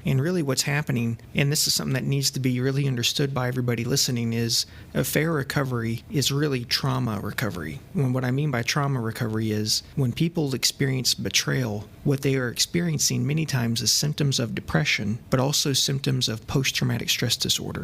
And really what's happening, and this is something that needs to be really understood by everybody listening, is affair recovery is really trauma recovery. And what I mean by trauma recovery is when people experience betrayal, what they are experiencing many times is symptoms of depression, but also symptoms of post-traumatic stress disorder.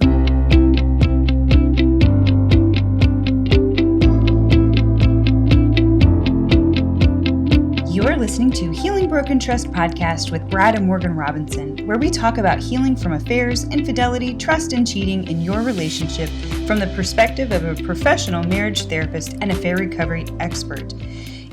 You're listening to Healing Broken Trust podcast with Brad and Morgan Robinson, where we talk about healing from affairs, infidelity, trust, and cheating in your relationship from the perspective of a professional marriage therapist and affair recovery expert.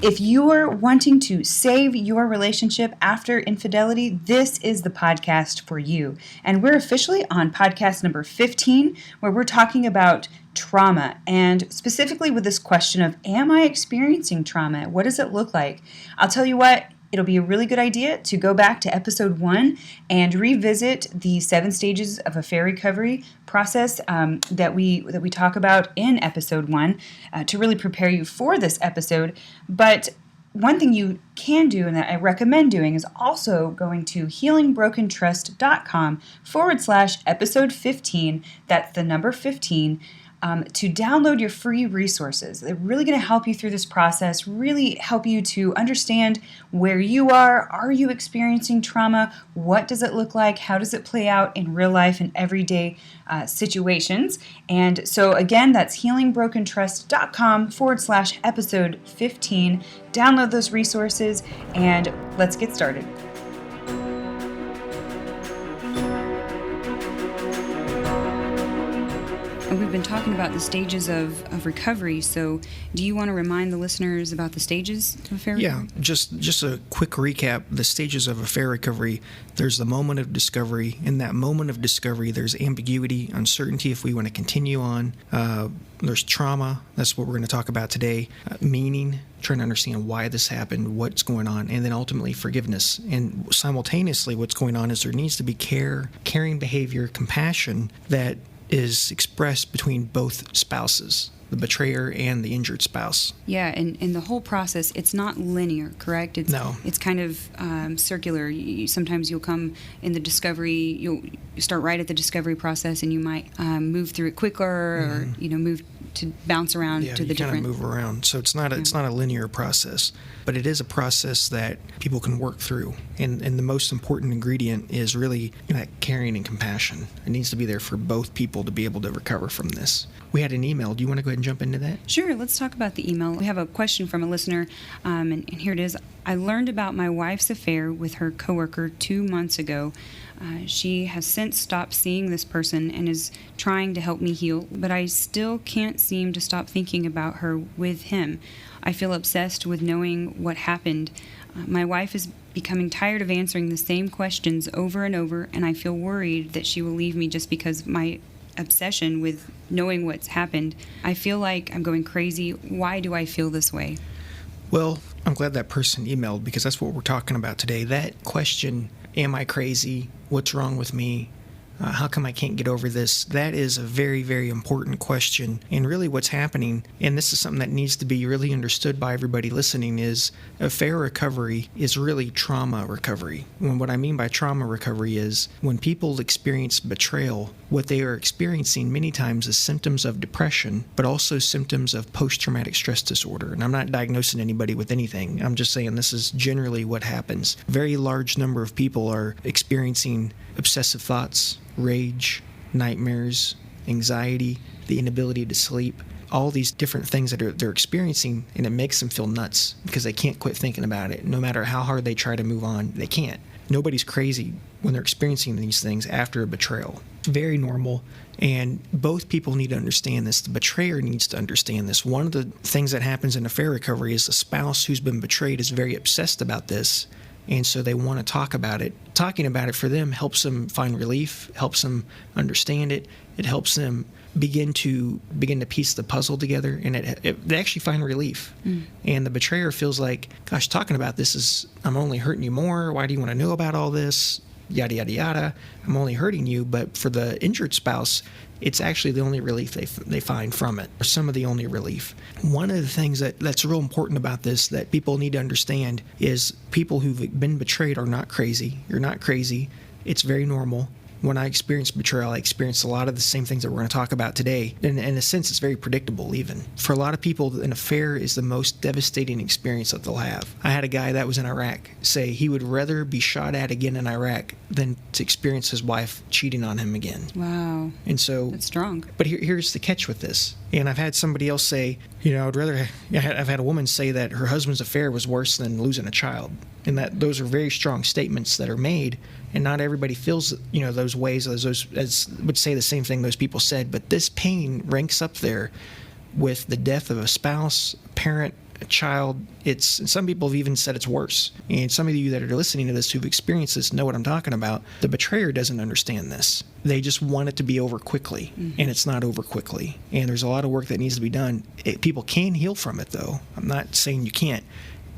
If you're wanting to save your relationship after infidelity, this is the podcast for you. And we're officially on podcast number 15, where we're talking about trauma, and specifically with this question of, am I experiencing trauma? What does it look like? I'll tell you what, it'll be a really good idea to go back to episode 1 and revisit the 7 stages of affair recovery process that we talk about in episode 1 to really prepare you for this episode. But one thing you can do, and that I recommend doing, is also going to healingbrokentrust.com/episode 15. That's the number 15. To download your free resources. They're really going to help you through this process, really help you to understand where you are. Are you experiencing trauma? What does it look like? How does it play out in real life and everyday situations? And so again, that's healingbrokentrust.com/episode 15. Download those resources and let's get started. We've been talking about the stages of recovery, so do you want to remind the listeners about the stages of affair recovery? Yeah, just a quick recap. The stages of affair recovery, there's the moment of discovery. In that moment of discovery, there's ambiguity, uncertainty if we want to continue on. There's trauma. That's what we're going to talk about today. Meaning, trying to understand why this happened, what's going on, and then ultimately forgiveness. And simultaneously, what's going on is there needs to be care, caring behavior, compassion that is expressed between both spouses, the betrayer and the injured spouse. Yeah, and the whole process, it's not linear, correct? No. It's kind of circular. Sometimes you'll come in the discovery, you'll start right at the discovery process, and you might move through it quicker, or move to bounce around to the different. Yeah, you kind of move around. So it's not a linear process, but it is a process that people can work through. And the most important ingredient is really that caring and compassion. It needs to be there for both people to be able to recover from this. We had an email. Do you want to go ahead and jump into that? Sure. Let's talk about the email. We have a question from a listener, and here it is. I learned about my wife's affair with her coworker 2 months ago. She has since stopped seeing this person and is trying to help me heal, but I still can't seem to stop thinking about her with him. I feel obsessed with knowing what happened. My wife is becoming tired of answering the same questions over and over, and I feel worried that she will leave me just because my obsession with knowing what's happened. I feel like I'm going crazy. Why do I feel this way? Well, I'm glad that person emailed, because that's what we're talking about today. That question, am I crazy? What's wrong with me? How come I can't get over this? That is a very, very important question. And really what's happening, and this is something that needs to be really understood by everybody listening, is affair recovery is really trauma recovery. And what I mean by trauma recovery is when people experience betrayal, what they are experiencing many times is symptoms of depression, but also symptoms of post-traumatic stress disorder. And I'm not diagnosing anybody with anything. I'm just saying this is generally what happens. A very large number of people are experiencing obsessive thoughts, rage, nightmares, anxiety, the inability to sleep, all these different things that they're experiencing, and it makes them feel nuts because they can't quit thinking about it. No matter how hard they try to move on, they can't. Nobody's crazy when they're experiencing these things after a betrayal. It's very normal, and both people need to understand this. The betrayer needs to understand this. One of the things that happens in affair recovery is the spouse who's been betrayed is very obsessed about this, and so they want to talk about it. Talking about it for them helps them find relief, helps them understand it. It helps them begin to piece the puzzle together, and they actually find relief. And the betrayer feels like, gosh, talking about this is, I'm only hurting you more. Why do you want to know about all this? Yada, yada, yada. I'm only hurting you. But for the injured spouse, it's actually the only relief they find from it, or some of the only relief. One of the things that's real important about this that people need to understand is people who've been betrayed are not crazy. You're not crazy. It's very normal. When I experienced betrayal, I experienced a lot of the same things that we're going to talk about today. And in a sense, it's very predictable even. For a lot of people, an affair is the most devastating experience that they'll have. I had a guy that was in Iraq say he would rather be shot at again in Iraq than to experience his wife cheating on him again. Wow. And so, that's strong. But here's the catch with this. And I've had somebody else say, I've had a woman say that her husband's affair was worse than losing a child. And that those are very strong statements that are made. And not everybody feels, those ways as would say the same thing those people said. But this pain ranks up there with the death of a spouse, a parent, a child. Some people have even said it's worse. And some of you that are listening to this who've experienced this know what I'm talking about. The betrayer doesn't understand this. They just want it to be over quickly, and it's not over quickly. And there's a lot of work that needs to be done. People can heal from it, though. I'm not saying you can't,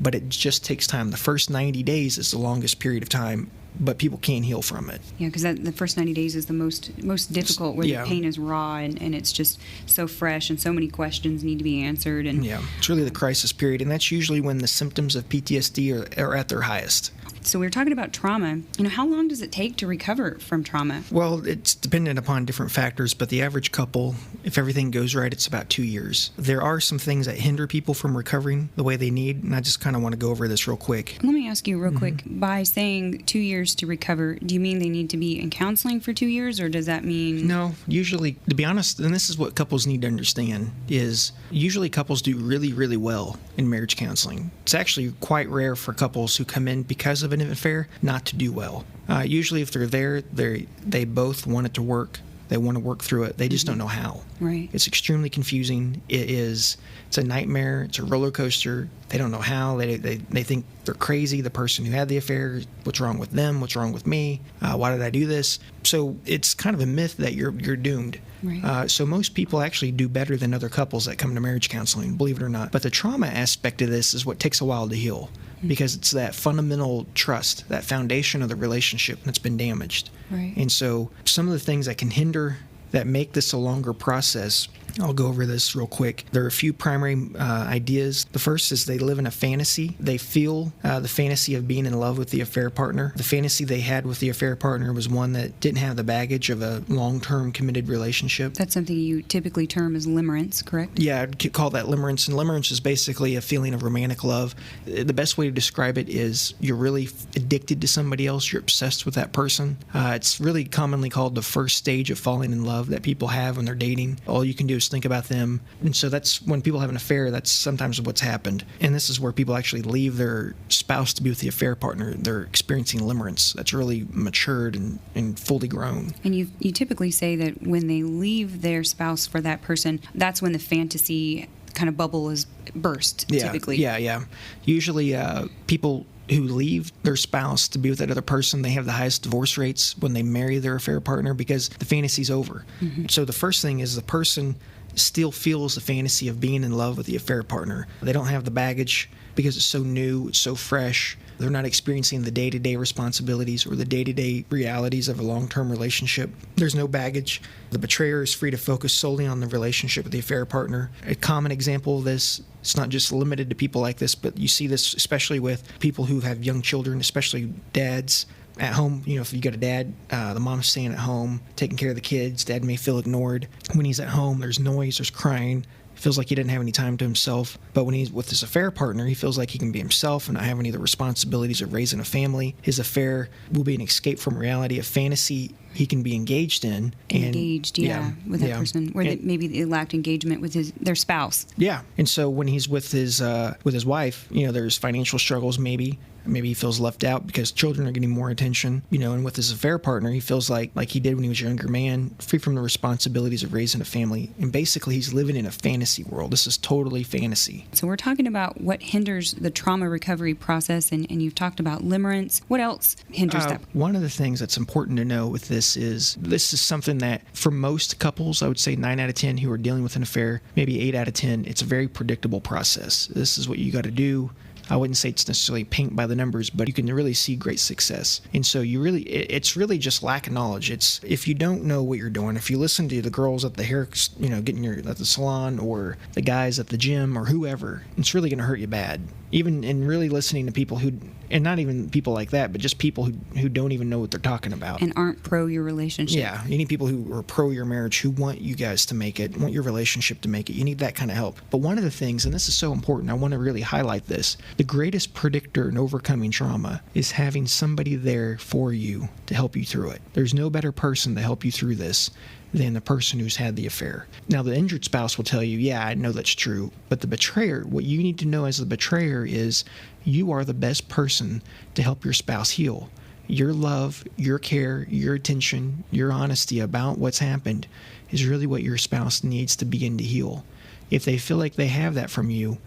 but it just takes time. The first 90 days is the longest period of time, but people can heal from it. Yeah, because the first 90 days is the most difficult, where the pain is raw and it's just so fresh and so many questions need to be answered. And yeah, it's really the crisis period, and that's usually when the symptoms of PTSD are at their highest. So we were talking about trauma. How long does it take to recover from trauma? Well, it's dependent upon different factors, but the average couple, if everything goes right, it's about 2 years. There are some things that hinder people from recovering the way they need, and I just kind of want to go over this real quick. Let me ask you real quick, by saying 2 years to recover, do you mean they need to be in counseling for 2 years, or does that mean... No, usually, to be honest, and this is what couples need to understand, is usually couples do really, really well in marriage counseling. It's actually quite rare for couples who come in because of an affair not to do well. Usually if they're there, they both want it to work. They want to work through it. They just don't know how. Right. It's extremely confusing. It's a nightmare. It's a roller coaster. They don't know how. They think they're crazy. The person who had the affair, what's wrong with them? What's wrong with me? Why did I do this? So it's kind of a myth that you're doomed. Right. So most people actually do better than other couples that come to marriage counseling, believe it or not. But the trauma aspect of this is what takes a while to heal, because it's that fundamental trust, that foundation of the relationship that's been damaged. Right. And so some of the things that can hinder, that make this a longer process, I'll go over this real quick. There are a few primary ideas. The first is they live in a fantasy. They feel the fantasy of being in love with the affair partner. The fantasy they had with the affair partner was one that didn't have the baggage of a long-term committed relationship. That's something you typically term as limerence, correct? Yeah, I'd call that limerence. And limerence is basically a feeling of romantic love. The best way to describe it is you're really addicted to somebody else. You're obsessed with that person. It's really commonly called the first stage of falling in love that people have when they're dating. All you can do is think about them. And so that's when people have an affair, that's sometimes what's happened. And this is where people actually leave their spouse to be with the affair partner. They're experiencing limerence. That's really matured and fully grown. And you typically say that when they leave their spouse for that person, that's when the fantasy kind of bubble is burst, typically. Yeah. Usually people who leave their spouse to be with that other person, they have the highest divorce rates when they marry their affair partner, because the fantasy's over. So the first thing is the person still feels the fantasy of being in love with the affair partner. They don't have the baggage because it's so new, it's so fresh. They're not experiencing the day-to-day responsibilities or the day-to-day realities of a long-term relationship. There's no baggage. The betrayer is free to focus solely on the relationship with the affair partner. A common example of this, it's not just limited to people like this, but you see this especially with people who have young children, especially dads. At home, if you got a dad, the mom's staying at home, taking care of the kids. Dad may feel ignored. When he's at home, there's noise, there's crying. Feels like he didn't have any time to himself. But when he's with his affair partner, he feels like he can be himself and not have any of the responsibilities of raising a family. His affair will be an escape from reality, a fantasy he can be engaged in. With that person, where maybe they lacked engagement with their spouse. Yeah, and so when he's with his wife, there's financial struggles maybe. Maybe he feels left out because children are getting more attention, and with his affair partner, he feels like he did when he was a younger man, free from the responsibilities of raising a family. And basically, he's living in a fantasy world. This is totally fantasy. So we're talking about what hinders the trauma recovery process, and you've talked about limerence. What else hinders that? One of the things that's important to know with this is something that for most couples, I would say 9 out of 10 who are dealing with an affair, maybe 8 out of 10, it's a very predictable process. This is what you got to do. I wouldn't say it's necessarily paint by the numbers, but you can really see great success. And so it's really just lack of knowledge. It's if you don't know what you're doing, if you listen to the girls at the hair, getting at the salon, or the guys at the gym, or whoever, it's really going to hurt you bad. Even in really listening to people who And not even people like that, but just people who don't even know what they're talking about. And aren't pro your relationship. Yeah, you need people who are pro your marriage, who want you guys to make it, want your relationship to make it. You need that kind of help. But one of the things, and this is so important, I want to really highlight this, the greatest predictor in overcoming trauma is having somebody there for you to help you through it. There's no better person to help you through this than the person who's had the affair. Now, the injured spouse will tell you, yeah, I know that's true. But the betrayer, what you need to know as the betrayer is you are the best person to help your spouse heal. Your love, your care, your attention, your honesty about what's happened is really what your spouse needs to begin to heal. If they feel like they have that from you,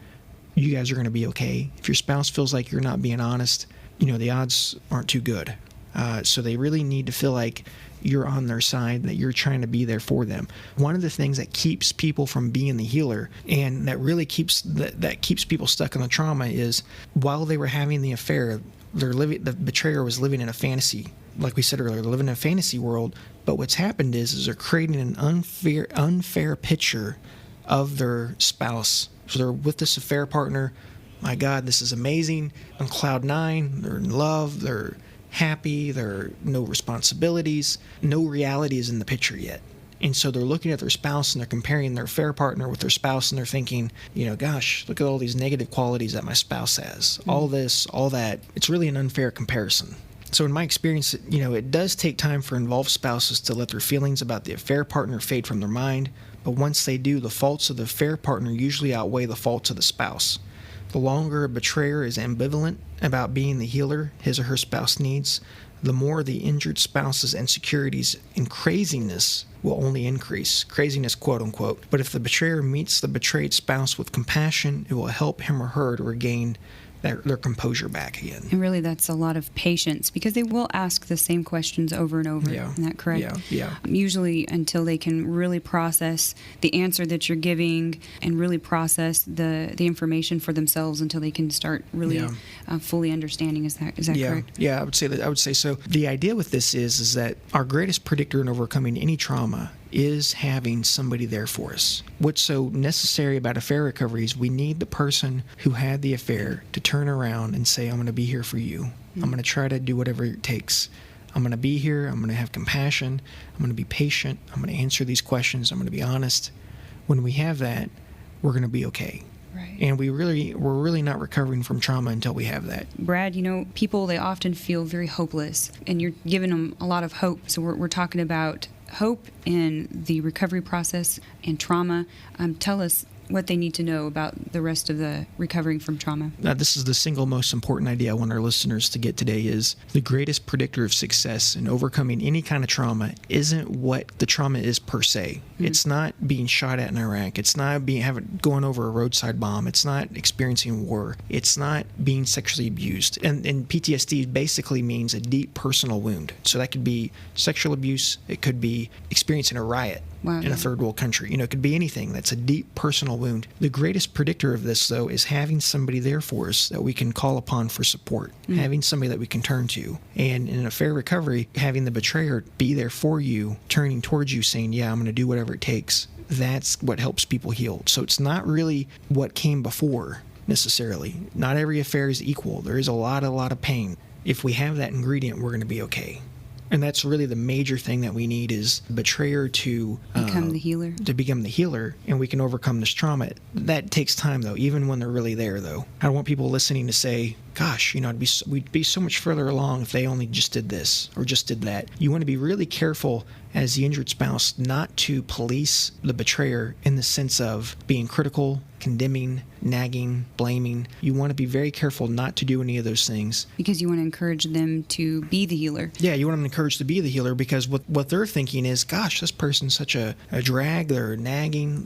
you guys are going to be okay. If your spouse feels like you're not being honest, the odds aren't too good. So they really need to feel like you're on their side, that you're trying to be there for them. One of the things that keeps people from being the healer, and that really keeps people stuck in the trauma, is while they were having the affair, the betrayer was living in a fantasy. Like we said earlier, they're living in a fantasy world. But what's happened is they're creating an unfair picture of their spouse. So they're with this affair partner. My God, this is amazing. On cloud nine, they're in love. They're happy. There are no responsibilities. No reality is in the picture yet. And so they're looking at their spouse and they're comparing their affair partner with their spouse, and they're thinking, gosh, look at all these negative qualities that my spouse has. All this, all that. It's really an unfair comparison. So in my experience, it does take time for involved spouses to let their feelings about the affair partner fade from their mind. But once they do, the faults of the affair partner usually outweigh the faults of the spouse. The longer a betrayer is ambivalent about being the healer his or her spouse needs, the more the injured spouse's insecurities and craziness will only increase. Craziness, quote unquote. But if the betrayer meets the betrayed spouse with compassion, it will help him or her to regain their composure back again. And really, that's a lot of patience, because they will ask the same questions over and over. Yeah. Isn't that correct? Yeah. Usually until they can really process the answer that you're giving and really process the information for themselves, until they can start really fully understanding. Is that correct? Yeah, I would say so. The idea with this is that our greatest predictor in overcoming any trauma is having somebody there for us. What's so necessary about affair recovery is we need the person who had the affair to turn around and say, I'm going to be here for you. I'm going to try to do whatever it takes. I'm going to be here. I'm going to have compassion. I'm going to be patient. I'm going to answer these questions. I'm going to be honest. When we have that, we're going to be okay. Right. And we're really not recovering from trauma until we have that. Brad, people, they often feel very hopeless, and you're giving them a lot of hope. So we're talking about hope in the recovery process and trauma. Tell us what they need to know about the rest of the recovering from trauma. This is the single most important idea I want our listeners to get today, is the greatest predictor of success in overcoming any kind of trauma isn't what the trauma is per se. Mm-hmm. It's not being shot at in Iraq. It's not going over a roadside bomb. It's not experiencing war. It's not being sexually abused. And PTSD basically means a deep personal wound. So that could be sexual abuse. It could be experiencing a riot. Wow. In a third world country. It could be anything that's a deep personal wound. The greatest predictor of this, though, is having somebody there for us that we can call upon for support, having somebody that we can turn to. And in affair recovery, having the betrayer be there for you, turning towards you, saying, yeah, I'm going to do whatever it takes. That's what helps people heal. So it's not really what came before, necessarily. Not every affair is equal. There is a lot of pain. If we have that ingredient, we're going to be okay. And that's really the major thing that we need, is the betrayer to become the healer. To become the healer, and we can overcome this trauma. That takes time, though, even when they're really there, though. I don't want people listening to say, gosh, we'd be so much further along if they only just did this or just did that. You want to be really careful as the injured spouse not to police the betrayer in the sense of being critical, condemning, nagging, blaming. You want to be very careful not to do any of those things. Because you want to encourage them to be the healer. Yeah, you want them encouraged to be the healer, because what they're thinking is, gosh, this person's such a drag. They're nagging.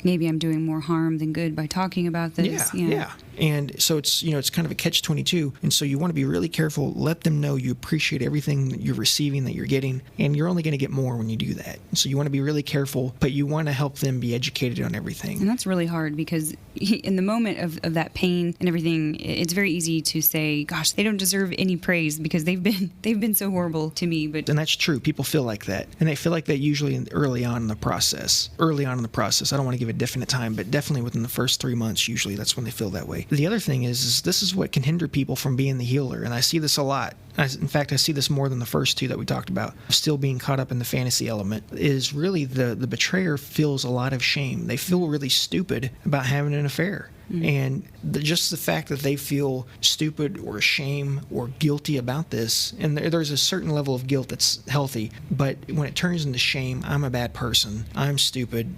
Maybe I'm doing more harm than good by talking about this. Yeah. And so it's kind of a catch-22. And so you want to be really careful. Let them know you appreciate everything that you're receiving, that you're getting, and you're only going to get more when you do that. So you want to be really careful, but you want to help them be educated on everything. And that's really hard, because in the moment of that pain and everything, it's very easy to say, gosh, they don't deserve any praise because they've been so horrible to me. And that's true. People feel like that. And they feel like that usually early on in the process. Early on in the process. I don't want to give a definite time, but definitely within the first 3 months, usually that's when they feel that way. The other thing is this is what can hinder people from being the healer, and I see this a lot. In fact, I see this more than the first two that we talked about. Still being caught up in the fantasy element is really the betrayer feels a lot of shame. They feel really stupid about having an affair. And just the fact that they feel stupid or ashamed or guilty about this, and there's a certain level of guilt that's healthy, but when it turns into shame, I'm a bad person, I'm stupid,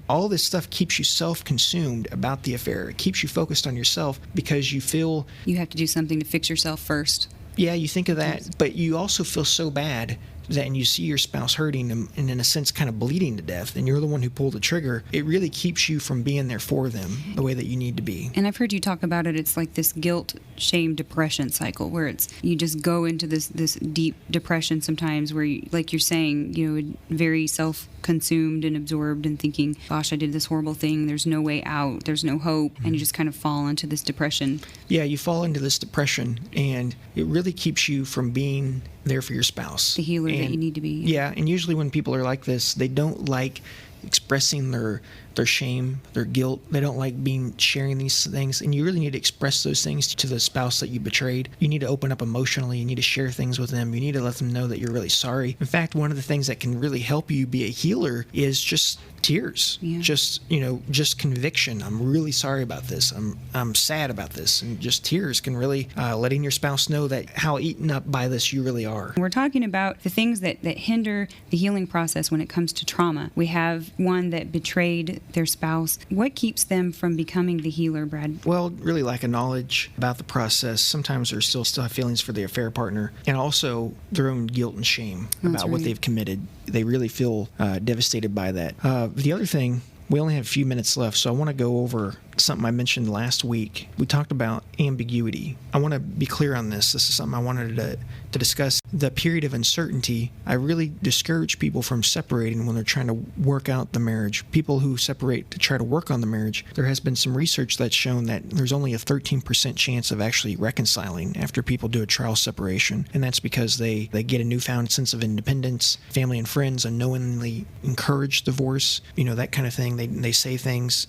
all this stuff keeps you self-consumed about the affair. It keeps you focused on yourself because you feel you have to do something to fix yourself first. Yeah, you think of that, but you also feel so bad that, and you see your spouse hurting and in a sense kind of bleeding to death, and you're the one who pulled the trigger. It really keeps you from being there for them the way that you need to be. And I've heard you talk about it. It's like this guilt, shame, depression cycle where you just go into this deep depression sometimes where, like you're saying, very self-consumed and absorbed and thinking, gosh, I did this horrible thing. There's no way out. There's no hope. And you just kind of fall into this depression. Yeah, you fall into this depression, and it really keeps you from being there for your spouse. The healer that you need to be. Yeah, and usually when people are like this, they don't like expressing their shame, their guilt. They don't like sharing these things, and you really need to express those things to the spouse that you betrayed. You need to open up emotionally. You need to share things with them. You need to let them know that you're really sorry. In fact, one of the things that can really help you be a healer is just tears. Yeah. Just conviction. I'm really sorry about this. I'm sad about this, and just tears can really letting your spouse know that how eaten up by this you really are. We're talking about the things that hinder the healing process when it comes to trauma. We have one that betrayed their spouse. What keeps them from becoming the healer, Brad? Well, really lack of knowledge about the process. Sometimes they still have feelings for the affair partner, and also their own guilt and shame about what they've committed. They really feel devastated by that. The other thing, we only have a few minutes left, so I want to go over something I mentioned last week. We talked about ambiguity. I want to be clear on this. This is something I wanted to discuss. The period of uncertainty, I really discourage people from separating when they're trying to work out the marriage. People who separate to try to work on the marriage, there has been some research that's shown that there's only a 13% chance of actually reconciling after people do a trial separation, and that's because they get a newfound sense of independence. Family and friends unknowingly encourage divorce, that kind of thing. They say things,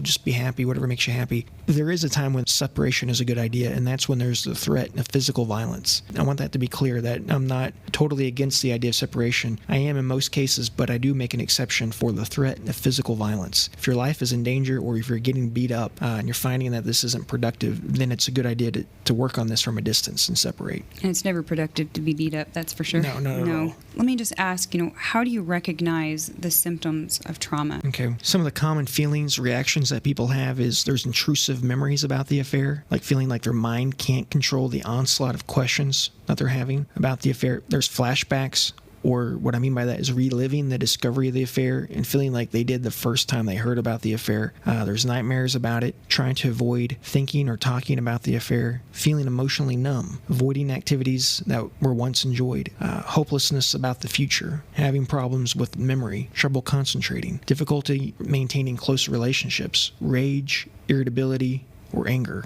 just be happy, whatever makes you happy. There is a time when separation is a good idea, and that's when there's the threat of physical violence. I want that to be clear, that I'm not totally against the idea of separation. I am in most cases, but I do make an exception for the threat of physical violence. If your life is in danger, or if you're getting beat up and you're finding that this isn't productive, then it's a good idea to work on this from a distance and separate. And it's never productive to be beat up, that's for sure. No. Let me just ask, how do you recognize the symptoms of trauma? Okay. Some of the common feelings, reactions that people have is there's intrusive memories about the affair, like feeling like their mind can't control the onslaught of questions that they're having about the affair. There's flashbacks, or what I mean by that is reliving the discovery of the affair and feeling like they did the first time they heard about the affair. There's nightmares about it, trying to avoid thinking or talking about the affair, feeling emotionally numb, avoiding activities that were once enjoyed, hopelessness about the future, having problems with memory, trouble concentrating, difficulty maintaining close relationships, rage, irritability, or anger,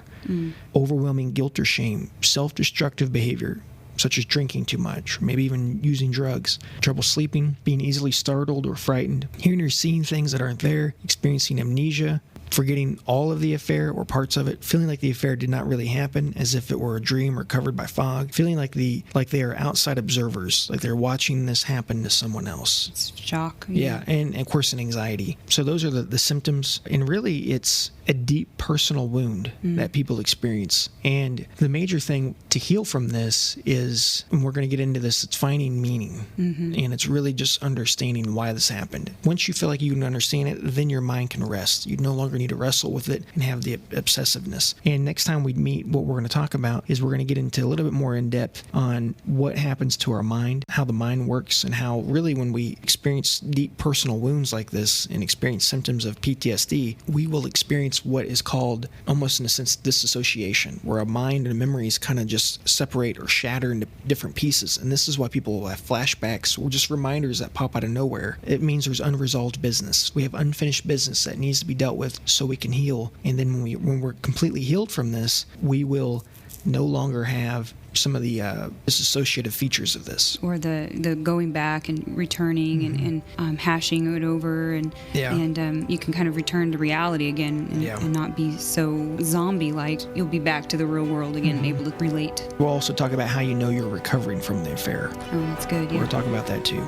overwhelming guilt or shame, self-destructive behavior, such as drinking too much, or maybe even using drugs, trouble sleeping, being easily startled or frightened, hearing or seeing things that aren't there, experiencing amnesia, forgetting all of the affair or parts of it, feeling like the affair did not really happen, as if it were a dream or covered by fog, feeling like they are outside observers, like they're watching this happen to someone else. It's shock. Yeah, and of course an anxiety. So those are the symptoms, and really it's a deep personal wound that people experience. And the major thing to heal from this is, and we're going to get into this, it's finding meaning. And it's really just understanding why this happened. Once you feel like you can understand it, then your mind can rest. You no longer need to wrestle with it and have the obsessiveness. And next time we meet, what we're going to talk about is we're going to get into a little bit more in depth on what happens to our mind, how the mind works, and how really when we experience deep personal wounds like this and experience symptoms of PTSD, we will experience what is called, almost in a sense, disassociation, where our mind and memories kind of just separate or shatter into different pieces. And this is why people will have flashbacks or just reminders that pop out of nowhere. It means there's unresolved business. We have unfinished business that needs to be dealt with so we can heal. And then when we're completely healed from this, we will no longer have some of the disassociative features of this. Or the going back and returning and hashing it over and you can kind of return to reality again and not be so zombie-like. You'll be back to the real world again and able to relate. We'll also talk about how you know you're recovering from the affair. Oh, that's good. Yeah. We'll talk about that too.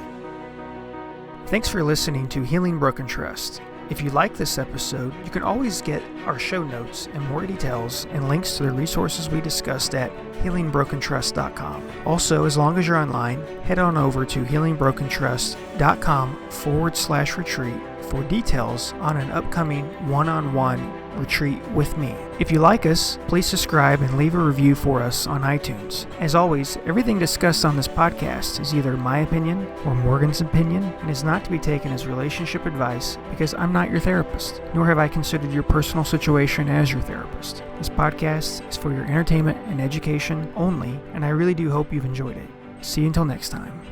Thanks for listening to Healing Broken Trust. If you like this episode, you can always get our show notes and more details and links to the resources we discussed at healingbrokentrust.com. Also, as long as you're online, head on over to healingbrokentrust.com/retreat for details on an upcoming one-on-one retreat with me. If you like us, please subscribe and leave a review for us on iTunes. As always, everything discussed on this podcast is either my opinion or Morgan's opinion and is not to be taken as relationship advice because I'm not your therapist, nor have I considered your personal situation as your therapist. This podcast is for your entertainment and education only, and I really do hope you've enjoyed it. See you until next time.